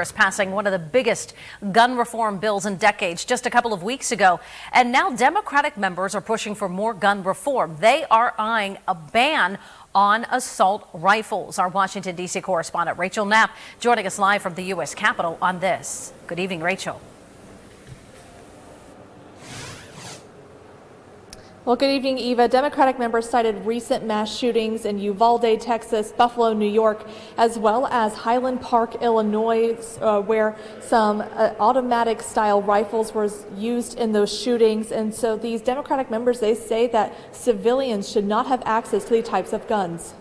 Passing one of the biggest gun reform bills in decades just a couple of weeks ago. And now Democratic members are pushing for more gun reform. They are eyeing a ban on assault rifles. Our Washington, D.C. correspondent Rachel Knapp joining us live from the U.S. Capitol on this. Good evening, Rachel. Well, good evening, Eva. Democratic members cited recent mass shootings in Uvalde, Texas, Buffalo, New York, as well as Highland Park, Illinois, where some automatic-style rifles were used in those shootings. And so these Democratic members, they say that civilians should not have access to these types of guns.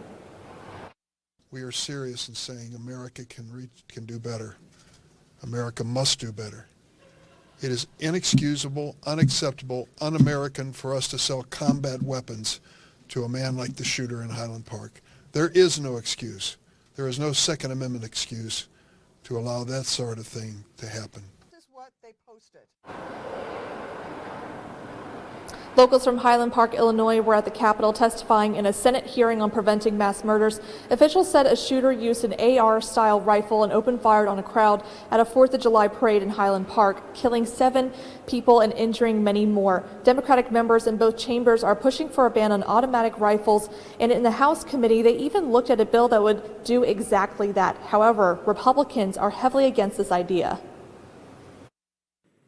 We are serious in saying America can do better. America must do better. It is inexcusable, unacceptable, un-American for us to sell combat weapons to a man like the shooter in Highland Park. There is no excuse. There is no Second Amendment excuse to allow that sort of thing to happen. This is what they posted. Locals from Highland Park, Illinois were at the Capitol testifying in a Senate hearing on preventing mass murders. Officials said a shooter used an AR-style rifle and opened fire on a crowd at a 4th of July parade in Highland Park, killing 7 people and injuring many more. Democratic members in both chambers are pushing for a ban on automatic rifles, and in the House committee, they even looked at a bill that would do exactly that. However, Republicans are heavily against this idea.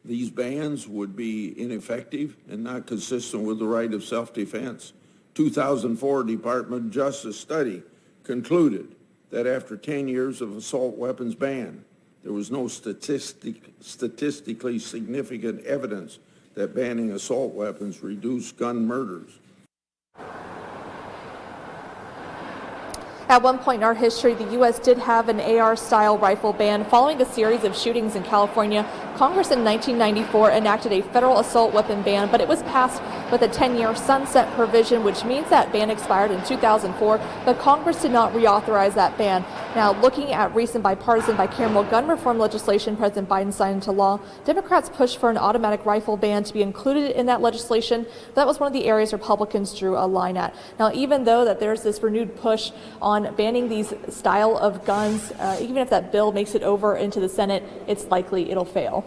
These bans would be ineffective and not consistent with the right of self-defense. 2004 Department of Justice study concluded that after 10 years of assault weapons ban, there was no statistically significant evidence that banning assault weapons reduced gun murders. At one point in our history, the U.S. did have an AR-style rifle ban following a series of shootings in California. Congress in 1994 enacted a federal assault weapon ban, but it was passed with a 10-year sunset provision, which means that ban expired in 2004, but Congress did not reauthorize that ban. Now, looking at recent bipartisan bicameral gun reform legislation President Biden signed into law, Democrats pushed for an automatic rifle ban to be included in that legislation. That was one of the areas Republicans drew a line at. Now, even though that there's this renewed push on banning these style of guns, even if that bill makes it over into the Senate, it's likely it'll fail.